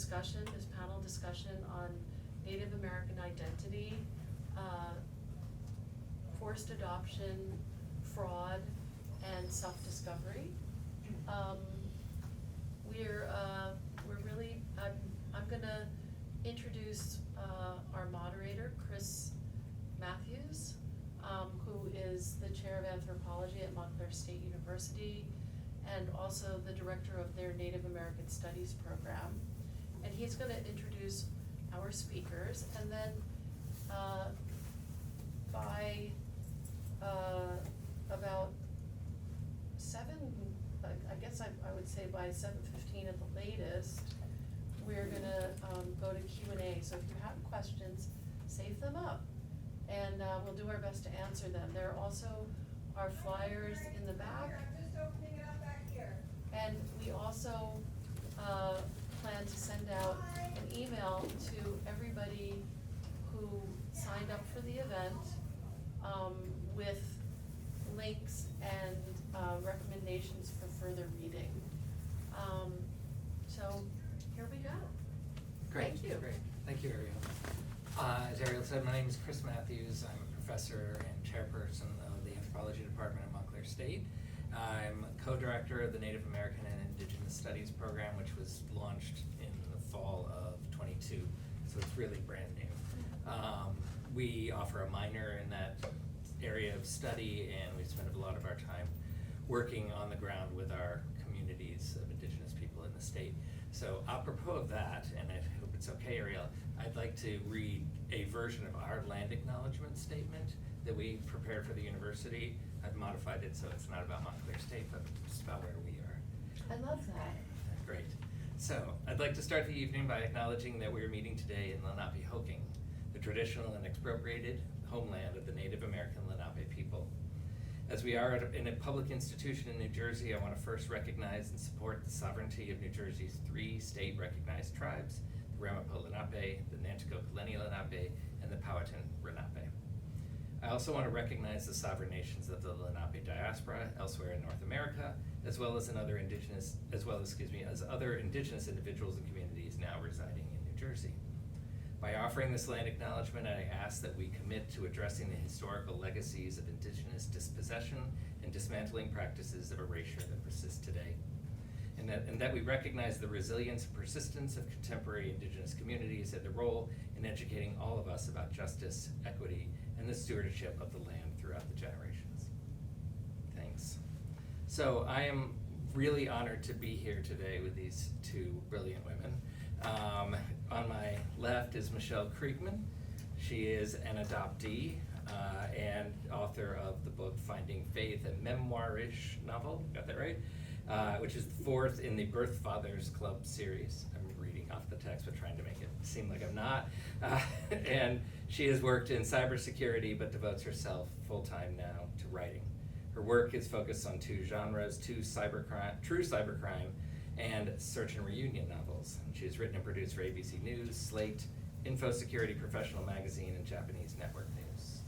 discussion, this panel discussion on Native American identity, forced adoption, fraud, and self-discovery. We're really, I'm gonna introduce our moderator, Chris Matthews, who is the chair of anthropology at Montclair State University and also the director of their Native American Studies program. And he's gonna introduce our speakers, and then by about I guess I would say by 7:15 at the latest, we're gonna go to Q&A. So if you have questions, save them up, and we'll do our best to answer them. There also are flyers in the back. I'm just opening it up back here. And we also plan to send out an email to everybody who signed up for the event with links and recommendations for further reading. So here we go. Great. Thank you. Great. Thank you, Ariel. As Ariel said, my name is Chris Matthews. I'm a professor and chairperson of the Anthropology Department at Montclair State. I'm co-director of the Native American and Indigenous Studies program, which was launched in the fall of 22, so it's really brand new. We offer a minor in that area of study, and we spend a lot of our time working on the ground with our communities of Indigenous people in the state. So apropos of that, and I hope it's okay, Ariel, I'd like to read a version of our land acknowledgement statement that we prepared for the university. I've modified it so it's not about Montclair State, but just about where we are. I love that. Great. So I'd like to start the evening by acknowledging that we're meeting today in Lenape-Hoking, the traditional and expropriated homeland of the Native American Lenape people. As we are in a public institution in New Jersey, I want to first recognize and support the sovereignty of New Jersey's 3 state-recognized tribes, the Ramapo Lenape, the Nanticoke-Lenni Lenape, and the Powhatan Lenape. I also want to recognize the sovereign nations of the Lenape diaspora elsewhere in North America, as well as other indigenous individuals and communities now residing in New Jersey. By offering this land acknowledgement, I ask that we commit to addressing the historical legacies of indigenous dispossession and dismantling practices of erasure that persist today. And that we recognize the resilience and persistence of contemporary indigenous communities and their role in educating all of us about justice, equity, and the stewardship of the land throughout the generations. Thanks. So I am really honored to be here today with these 2 brilliant women. On my left is Michele Kriegman. She is an adoptee and author of the book Finding Faith, a memoir-ish novel, got that right? Which is the 4th in the Birth Fathers Club series. I'm reading off the text but trying to make it seem like I'm not. And she has worked in cybersecurity but devotes herself full-time now to writing. Her work is focused on 2 genres, true cybercrime, and search and reunion novels. She has written and produced for ABC News, Slate, Info Security Professional Magazine, and Japanese Network News.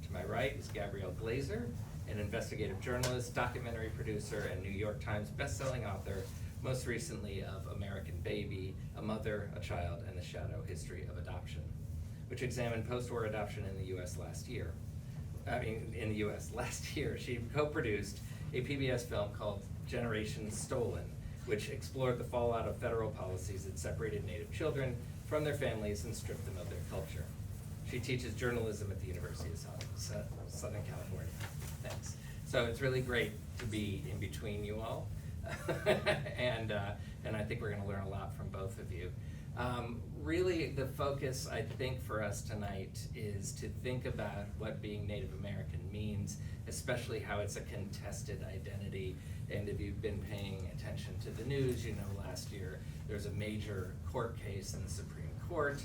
To my right is Gabrielle Glaser, an investigative journalist, documentary producer, and New York Times bestselling author, most recently of American Baby, A Mother, a Child, and the Shadow History of Adoption, which examined post-war adoption in the US last year. Last year, she co-produced a PBS film called Generation Stolen, which explored the fallout of federal policies that separated Native children from their families and stripped them of their culture. She teaches journalism at the University of Southern California. Thanks. So it's really great to be in between you all, and I think we're going to learn a lot from both of you. Really, the focus, I think, for us tonight is to think about what being Native American means, especially how it's a contested identity. And if you've been paying attention to the news, you know last year there was a major court case in the Supreme Court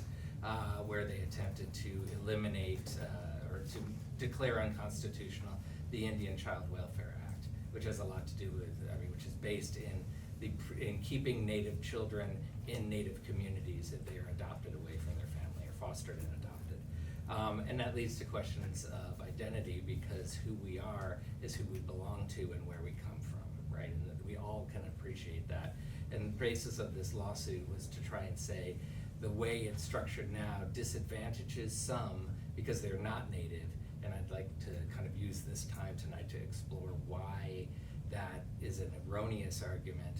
where they attempted to eliminate or to declare unconstitutional the Indian Child Welfare Act, which has a lot to do with, which is based in keeping Native children in Native communities if they are adopted away from their family or fostered and adopted. And that leads to questions of identity, because who we are is who we belong to and where we come from, right? And that we all can appreciate that. And the basis of this lawsuit was to try and say the way it's structured now disadvantages some because they're not native. And I'd like to kind of use this time tonight to explore why that is an erroneous argument,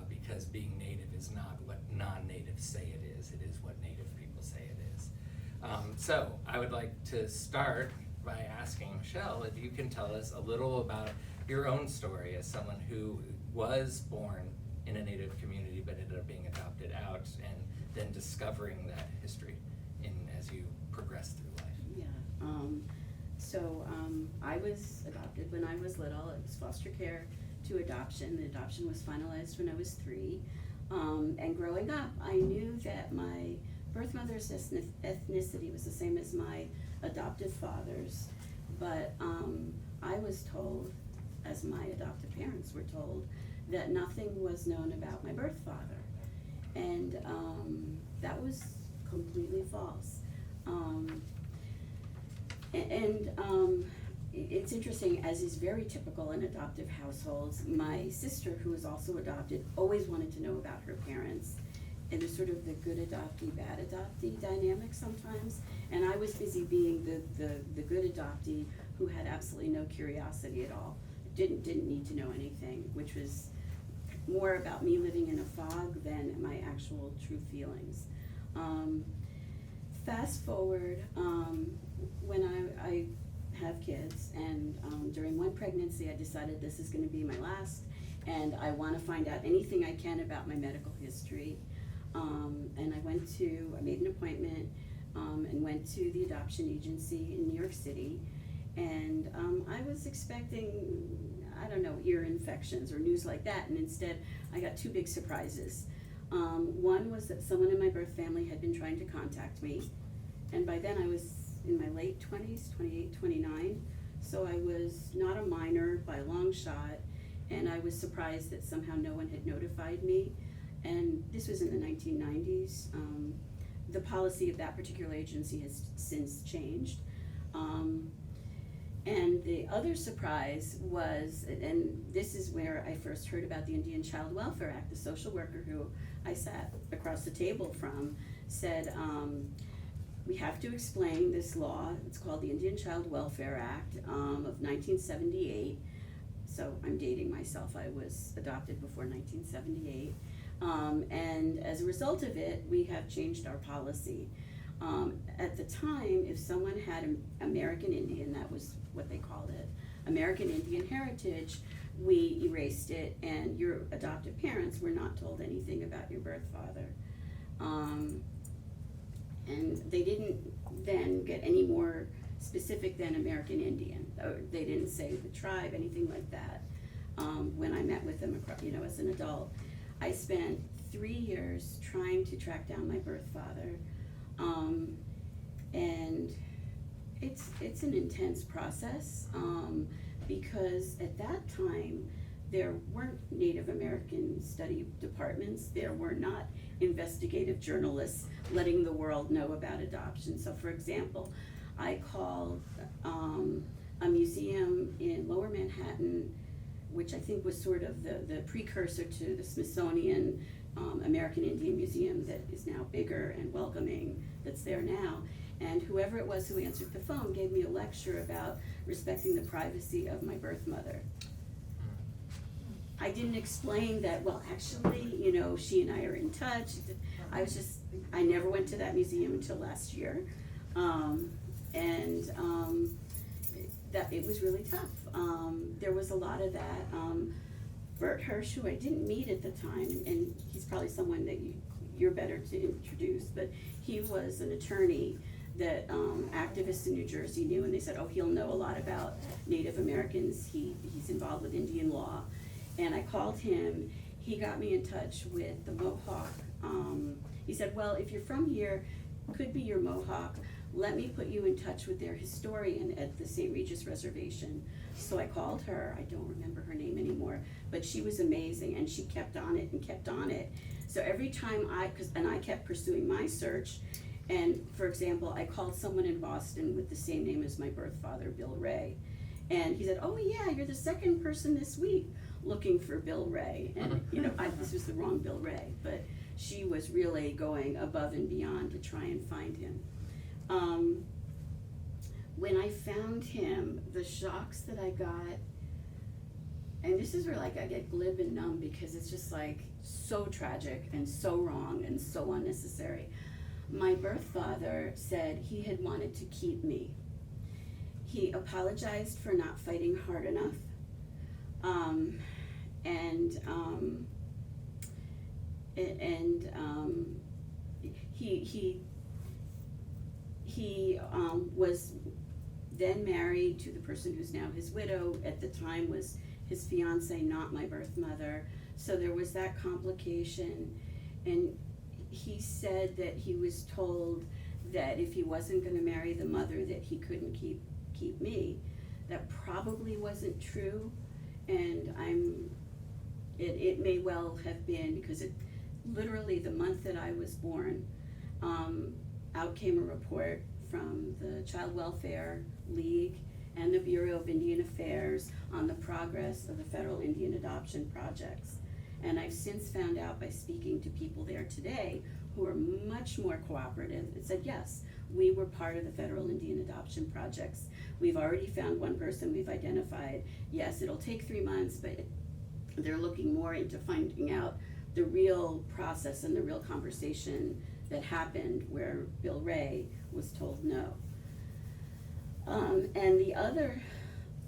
because being native is not what non-natives say it is what native people say it is. So I would like to start by asking Michele if you can tell us a little about your own story as someone who was born in a native community but ended up being adopted out, and then discovering that history as you progress through life. Yeah. I was adopted when I was little. It was foster care to adoption. The adoption was finalized when I was 3. And growing up, I knew that my birth mother's ethnicity was the same as my adoptive father's, but I was told, as my adoptive parents were told, that nothing was known about my birth father. And that was completely false. It's interesting, as is very typical in adoptive households, my sister, who was also adopted, always wanted to know about her parents. And there's sort of the good adoptee, bad adoptee dynamic sometimes. And I was busy being the good adoptee who had absolutely no curiosity at all. Didn't need to know anything, which was more about me living in a fog than my actual true feelings. Fast forward, when I have kids, and during one pregnancy I decided this is going to be my last, and I want to find out anything I can about my medical history. And I made an appointment and went to the adoption agency in New York City, and I was expecting, ear infections or news like that, and instead I got 2 big surprises. One was that someone in my birth family had been trying to contact me, and by then I was in my late 20s, 28, 29, so I was not a minor by a long shot, and I was surprised that somehow no one had notified me. And this was in the 1990s. The policy of that particular agency has since changed. And the other surprise was, and this is where I first heard about the Indian Child Welfare Act. The social worker who I sat across the table from said, we have to explain this law. It's called the Indian Child Welfare Act of 1978. So I'm dating myself. I was adopted before 1978. And as a result of it, we have changed our policy. At the time, if someone had an American Indian, that was what they called it, American Indian heritage, we erased it, and your adoptive parents were not told anything about your birth father. And they didn't then get any more specific than American Indian. Or they didn't say the tribe, anything like that. When I met with them, as an adult, I spent 3 years trying to track down my birth father, and it's an intense process, because at that time there weren't Native American study departments, there were not investigative journalists letting the world know about adoption. So for example, I called a museum in Lower Manhattan, which I think was sort of the precursor to the Smithsonian American Indian Museum that is now bigger and welcoming, that's there now. And whoever it was who answered the phone gave me a lecture about respecting the privacy of my birth mother. I didn't explain that, well, actually, she and I are in touch. I never went to that museum until last year. That it was really tough. There was a lot of that. Bert Hirsch, who I didn't meet at the time, and he's probably someone that you're better to introduce, but he was an attorney that activists in New Jersey knew, and they said, oh, he'll know a lot about Native Americans. He's involved with Indian law. And I called him. He got me in touch with the Mohawk. He said, well, if you're from here, could be your Mohawk. Let me put you in touch with their historian at the St. Regis Reservation. So I called her. I don't remember her name anymore, but she was amazing, and she kept on it and kept on it. So every time I kept pursuing my search, and for example, I called someone in Boston with the same name as my birth father, Bill Ray, and he said, oh yeah, you're the second person this week. looking for Bill Ray, and, you know, this was the wrong Bill Ray, but she was really going above and beyond to try and find him. When I found him, the shocks that I got, and this is where like I get glib and numb because it's just like so tragic and so wrong and so unnecessary. My birth father said he had wanted to keep me. He apologized for not fighting hard enough. He was then married to the person who's now his widow. At the time was his fiance, not my birth mother. So there was that complication, and he said that he was told that if he wasn't gonna marry the mother that he couldn't keep me. That probably wasn't true, and it may well have been, because it literally the month that I was born, out came a report from the Child Welfare League and the Bureau of Indian Affairs on the progress of the federal Indian adoption projects. And I've since found out by speaking to people there today who are much more cooperative, it said, yes, we were part of the federal Indian adoption projects. We've already found one person we've identified. Yes, it'll take 3 months, but they're looking more into finding out the real process and the real conversation that happened where Bill Ray was told no. And the other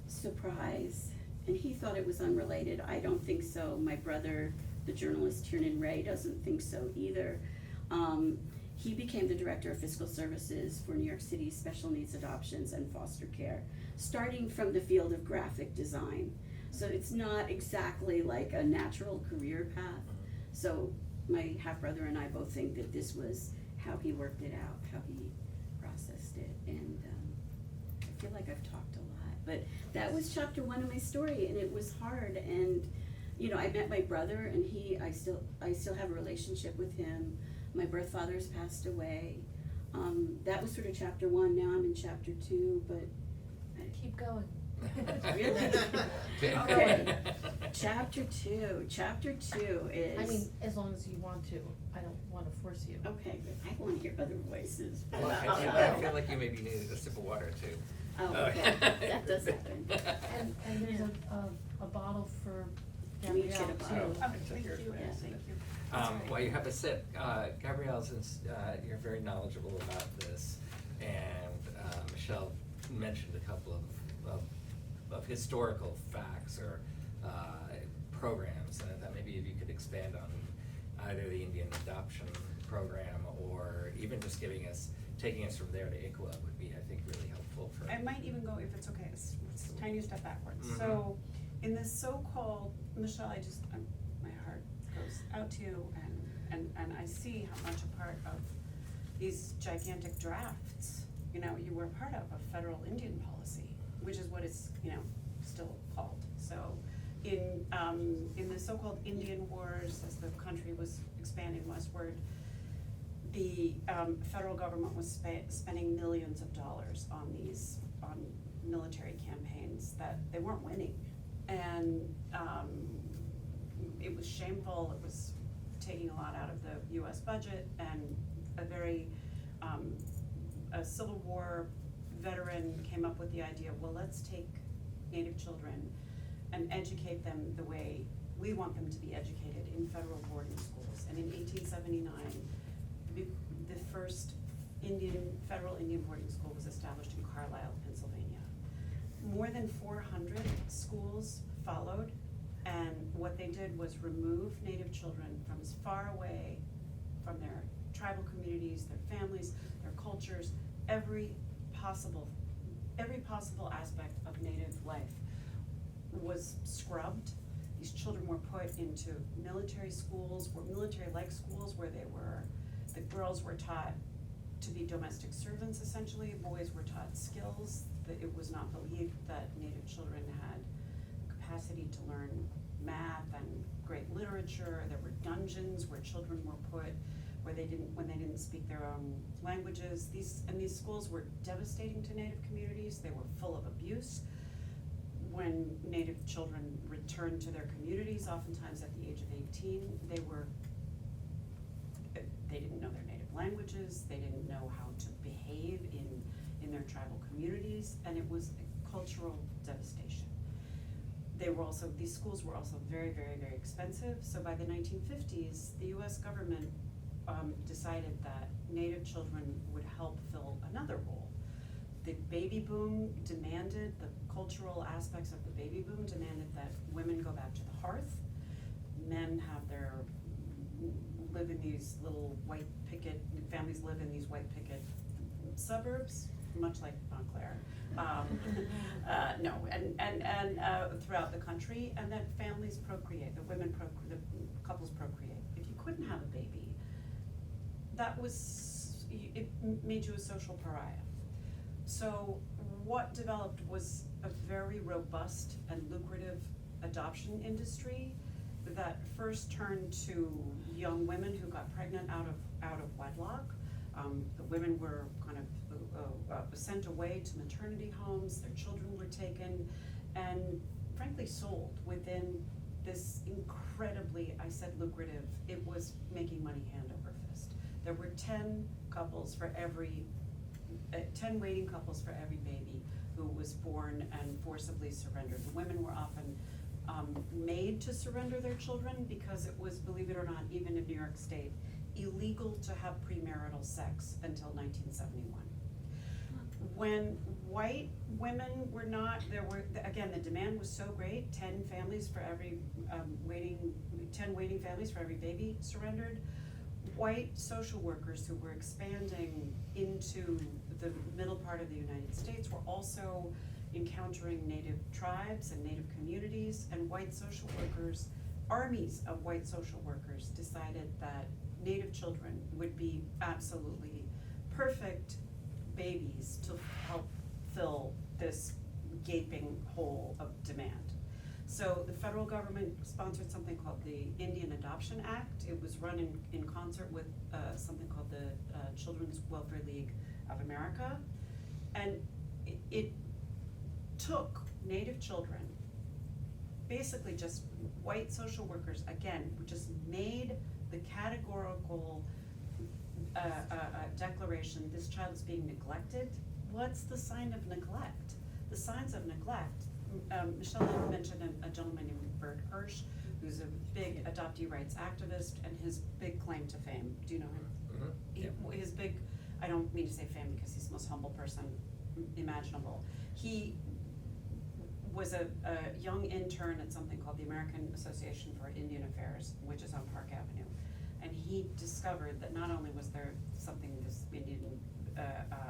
surprise, and he thought it was unrelated, I don't think so. My brother, the journalist Tiernan Ray, doesn't think so either. He became the director of fiscal services for New York City's special needs adoptions and foster care, starting from the field of graphic design. So it's not exactly like a natural career path. So my half-brother and I both think that this was how he worked it out, how he processed it. And I feel like I've talked a lot, but that was chapter 1 of my story, and it was hard. And you know, I met my brother, and I still have a relationship with him. My birth father's passed away. That was sort of chapter 1. Now I'm in chapter 2, but Keep going. Really? Okay. Chapter 2 is. I mean, as long as you want to. I don't want to force you. Okay, good. I want to hear other voices. Well, I feel like you maybe needed a sip of water too. Oh, okay. That does happen. And there's a bottle for We each Gabrielle get a bottle. too. Oh, thank you. Yeah. Thank you. While you have a sip, Gabrielle, since you're very knowledgeable about this, and Michele mentioned a couple of historical facts or programs that maybe if you could expand on either the Indian adoption program or even just taking us from there to ICWA would be, I think, really helpful for. I might even go, if it's okay, it's a tiny step backwards. Mhm. So, in this so-called, Michele, my heart goes out to you, and I see how much a part of these gigantic drafts, you know, you were part of federal Indian policy, which is what it's, you know, still called. So, in the so-called Indian Wars, as the country was expanding westward, the federal government was spending millions of dollars on military campaigns that they weren't winning, and it was shameful. It was taking a lot out of the U.S. budget, and a Civil War veteran came up with the idea, well, let's take Native children and educate them the way we want them to be educated in federal boarding schools. And in 1879, the first federal Indian boarding school was established in Carlisle, Pennsylvania. More than 400 schools followed, and what they did was remove Native children from as far away from their tribal communities, their families, their cultures, every possible aspect of Native life was scrubbed. These children were put into military schools, or military-like schools, where the girls were taught to be domestic servants, essentially. Boys were taught skills. That it was not believed that Native children had the capacity to learn math and great literature. There were dungeons where children were put when they didn't speak their own languages. These schools were devastating to Native communities. They were full of abuse. when Native children returned to their communities, oftentimes at the age of 18, they didn't know their native languages, they didn't know how to behave in their tribal communities, and it was a cultural devastation. These schools were also very, very, very expensive, so by the 1950s, the US government decided that Native children would help fill another role. The baby boom demanded, the cultural aspects of the baby boom demanded that women go back to the hearth, men live in these little white picket, families live in these white picket suburbs, much like Montclair. Throughout the country, and that families procreate, the couples procreate. If you couldn't have a baby, it made you a social pariah. So what developed was a very robust and lucrative adoption industry that first turned to young women who got pregnant out of wedlock. The women were kind of sent away to maternity homes, their children were taken, and frankly sold within this incredibly, I said lucrative, it was making money hand over fist. There were 10 waiting couples for every baby who was born and forcibly surrendered. The women were often made to surrender their children because it was, believe it or not, even in New York State, illegal to have premarital sex until 1971. When white women were not, again, the demand was so great, 10 families for every 10 waiting families for every baby surrendered. White social workers who were expanding into the middle part of the United States were also encountering Native tribes and Native communities, and white social workers, armies of white social workers decided that Native children would be absolutely perfect babies to help fill this gaping hole of demand. So the federal government sponsored something called the Indian Adoption Act. It was run in concert with something called the Children's Welfare League of America. And it took Native children, basically just white social workers, again, just made the categorical declaration, this child is being neglected. What's the sign of neglect? The signs of neglect, Michele mentioned a gentleman named Bert Hirsch, who's a big adoptee rights activist, and his big claim to fame, do you know him? Mm-hmm. His big, I don't mean to say fame because he's the most humble person imaginable. He was a young intern at something called the American Association for Indian Affairs, which is on Park Avenue. And he discovered that not only was there this Indian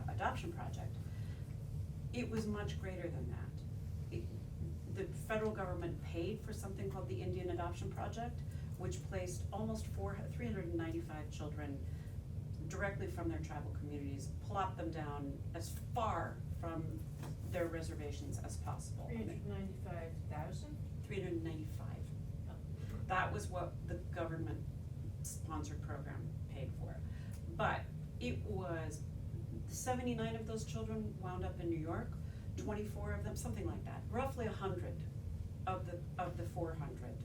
adoption project, it was much greater than that. The federal government paid for something called the Indian Adoption Project, which placed almost 395 children directly from their tribal communities, plopped them down as far from their reservations as possible. 395,000? 395. That was what the government sponsored program paid for. But it was, 79 of those children wound up in New York, 24 of them, something like that. Roughly 100 of the 400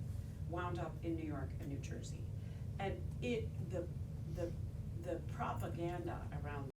wound up in New York and New Jersey. And the propaganda around